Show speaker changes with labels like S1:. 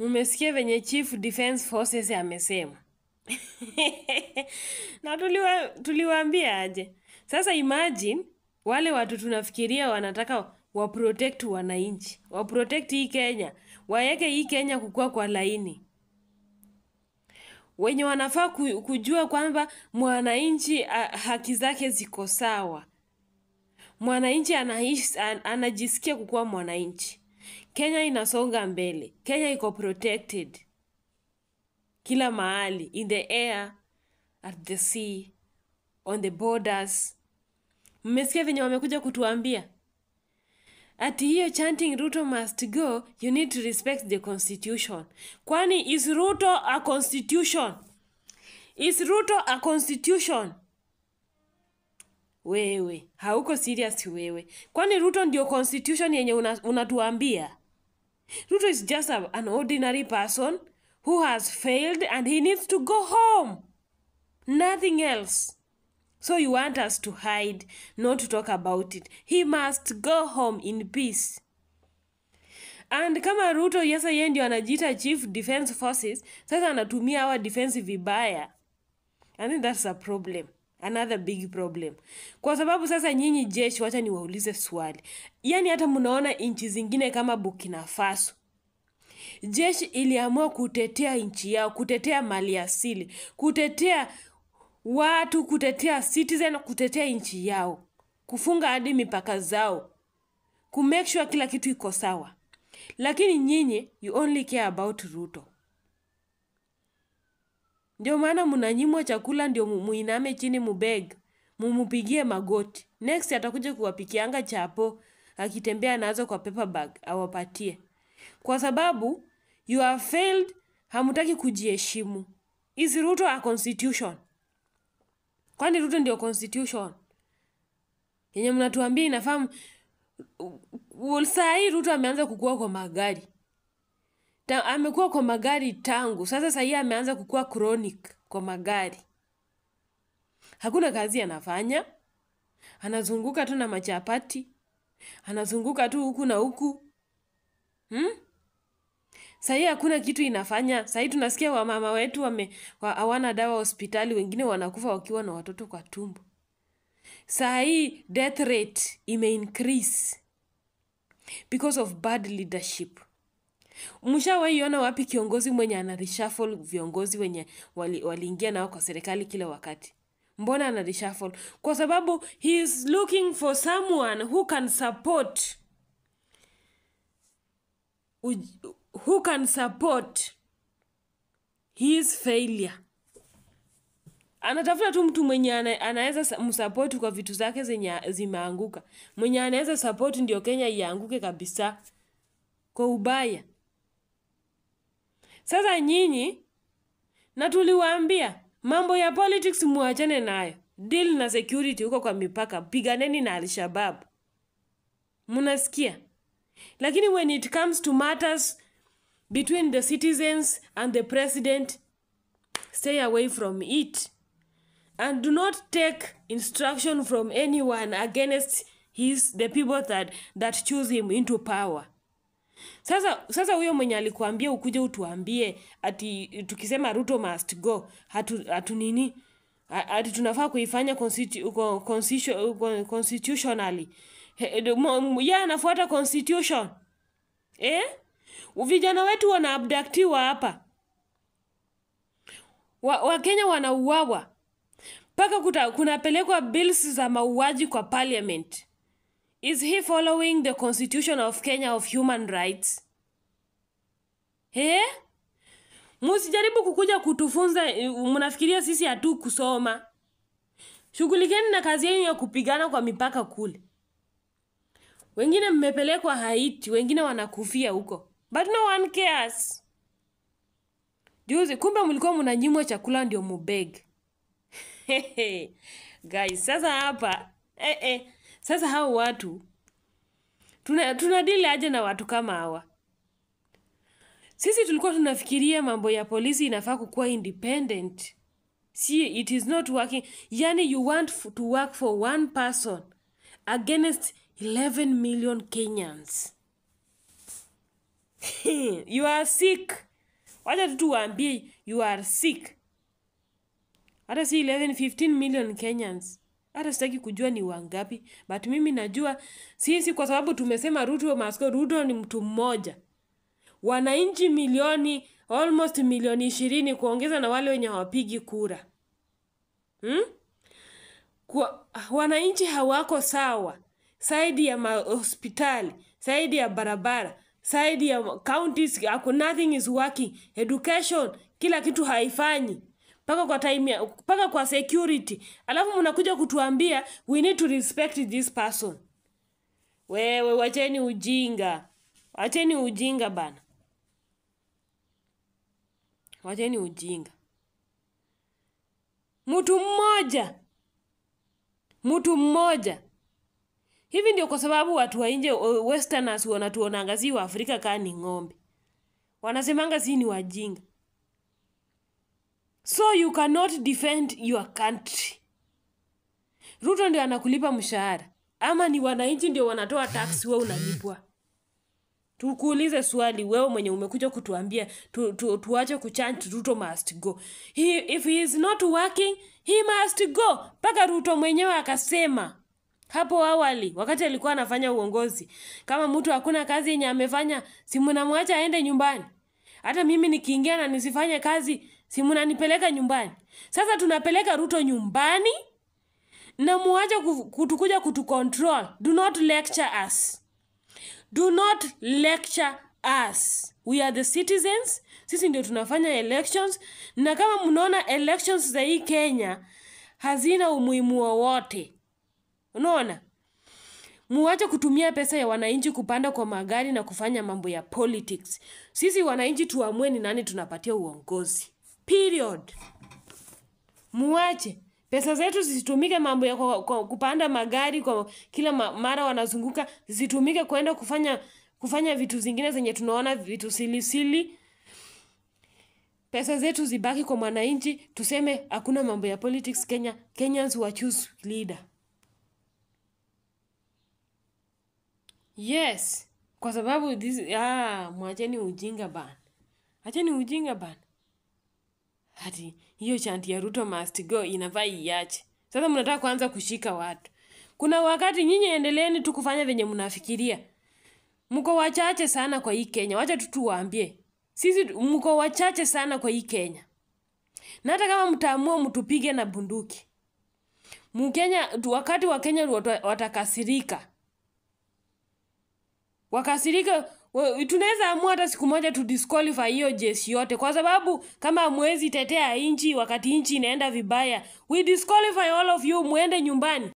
S1: Umesikia venye Chief Defense Forces amesema. Na tuliwaambia aje. Sasa imagine wale watu tunafikiria wanataka wa protect wananchi, wa protect hii Kenya, waeke hii Kenya kukua kwa laini. Wenye wanafaa kujua kwamba mwananchi haki zake ziko sawa. Mwananchi anajisikia kukua mwananchi. Kenya inasonga mbele. Kenya iko protected. Kila mahali, in the air, at the sea, on the borders. Mmesikia venye wamekuja kutuambia? Ati hiyo chanting Ruto must go, you need to respect the constitution. Kwani is Ruto a constitution? Is Ruto a constitution? Wewe, hauko serious wewe. Kwani Ruto ndio constitution yenye unatuambia? Ruto is just an ordinary person who has failed and he needs to go home. Nothing else. So you want us to hide, not to talk about it. He must go home in peace. And kama Ruto yesa yeye ndio anajiita Chief Defense Forces, sasa anatumia our defense vibaya. I think that's a problem. Another big problem. Kwa sababu sasa nyinyi jeshi, wacha niwaulize swali. Yaani hata mnaona nchi zingine kama Burkina Faso. Jeshi iliamua kutetea nchi yao, kutetea mali asili, kutetea watu, kutetea citizen, kutetea nchi yao, kufunga hadi mipaka zao, kumake sure kila kitu iko sawa. Lakini nyinyi, you only care about Ruto. Ndio maana mnanyimwa chakula, ndio muiname chini mubeg, mumupigie magoti. Next atakuja kuwapikianga chapo, akitembea nazo kwa paper bag, awapatie. Kwa sababu, you have failed, hamutaki kujiheshimu. Is Ruto a constitution? Kwani Ruto ndio constitution? Yenye mnatuambia inafahamu. Saa hii Ruto ameanza kukua kwa magari. Amekuwa kwa magari tangu. Sasa saa hii ameanza kukua chronic kwa magari. Hakuna kazi anafanya. Anazunguka tu na machapati. Anazunguka tu huku na huku. Saa hii hakuna kitu inafanya. Saa hii tunasikia wamama wetu hawana dawa hospitali, wengine wanakufa wakiwa na watoto kwa tumbo. Saa hii death rate increase because of bad leadership. Mshawahi wapi kiongozi mwenye ana reshuffle viongozi wenye waliingia nao kwa serikali kila wakati? Mbona ana reshuffle? Kwa sababu he is looking for someone who can support his failure. Anatafuta tu mtu mwenye anaweza msupport kwa vitu zake zenye zimeanguka. Mwenye anaweza support ndio Kenya ianguke kabisa kwa ubaya. Sasa nyinyi, na tuliwaambia mambo ya politics muachane nayo. Deal na security huko kwa mipaka, piganeni na Al-Shabaab. Mnasikia? Lakini when it comes to matters between the citizens and the president, stay away from it. And do not take instruction from anyone against the people that choose him into power. Sasa huyo mwenye alikuambia ukuje utuambie ati tukisema Ruto must go, ati tunafaa kuifanya constitutionally. Yeye anafuata constitution. Vijana wetu wanaabductiwa hapa. Wakenya wanauawa. Paka kunapelekwa bills za mauaji kwa parliament. Is he following the constitution of Kenya of human rights? Msijaribu kukuja kutufunza, mnafikiria sisi hatu kusoma. Shughulikeni na kazi yenu ya kupigana kwa mipaka kule. Wengine mmepelekwa Haiti, wengine wanakufia huko. But no one cares. Kumbe mlikuwa mnanyimwa chakula ndio mubeg. Guys, sasa hapa sasa hao watu tunadili aje na watu kama hawa? Sisi tulikuwa tunafikiria mambo ya polisi inafaa kukuwa independent. See, it is not working. Yani you want to work for one person against 11 million Kenyans. You are sick. Wacha tuwaambie you are sick. Hata si 15 million Kenyans. Hata sitaki kujua ni wangapi, but mimi najua sisi kwa sababu tumesema Ruto must go. Ruto ni mtu mmoja. Wananchi milioni, almost milioni 20 kuongeza na wale wenye hawapigi kura. Wananchi hawako sawa. Side ya hospitali, side ya barabara, side ya counties, nothing is working. Education, kila kitu haifanyi. Paka kwa security. Alafu mnakuja kutuambia we need to respect this person. Wewe wacheni ujinga. Wacheni ujinga bana. Wacheni ujinga. Mtu mmoja. Hivi ndio kwa sababu watu wa nje westerners wanatuonanga si wa Afrika kaa ni ng'ombe. Wanasemanga si ni wajinga. So you cannot defend your country. Ruto ndio anakulipa mshahara ama ni wananchi ndio wanatoa tax wewe unalipwa? Tukuulize swali wewe mwenye umekuja kutuambia tuache kuchant Ruto must go. If he is not working, he must go. Paka Ruto mwenyewe akasema hapo awali wakati alikuwa anafanya uongozi, kama mtu hakuna kazi yenye amefanya, si mnamwacha aende nyumbani? Hata mimi nikiingia na nisifanye kazi, si mnanipeleka nyumbani? Sasa tunapeleka Ruto nyumbani na muache kutukuja kutucontrol. Do not lecture us. Do not lecture us. We are the citizens. Sisi ndio tunafanya elections. Na kama mnaona elections za hii Kenya hazina umuhimu wowote, unaona, muache kutumia pesa ya wananchi kupanda kwa magari na kufanya mambo ya politics. Sisi wananchi tuamue ni nani tunapatia uongozi. Period. Muache pesa zetu zisitumike mambo ya kupanda magari kwa kila mara wanazunguka, zisitumike kwenda kufanya vitu zingine zenye tunaona vitu silisili. Pesa zetu zibaki kwa mwananchi, tuseme hakuna mambo ya politics Kenya. Kenyans wa choose leader. Yes, kwa sababu mwacheni ujinga bana. Acheni ujinga bana. Hadi hiyo chanti ya Ruto must go inafaa iache. Sasa mnataka kuanza kushika watu. Kuna wakati nyinyi endeleeni tu kufanya venye mnafikiria. Mko wachache sana kwa hii Kenya. Wacha tuwaambie. Sisi mko wachache sana kwa hii Kenya. Na hata kama mtaamua mtupige na bunduki, Mkenya wakati wa Kenya watakasirika. Tunaweza amua hata siku moja tu disqualify hiyo jeshi yote, kwa sababu kama mwezi tetea inchi wakati inchi inaenda vibaya, we disqualify all of you, muende nyumbani.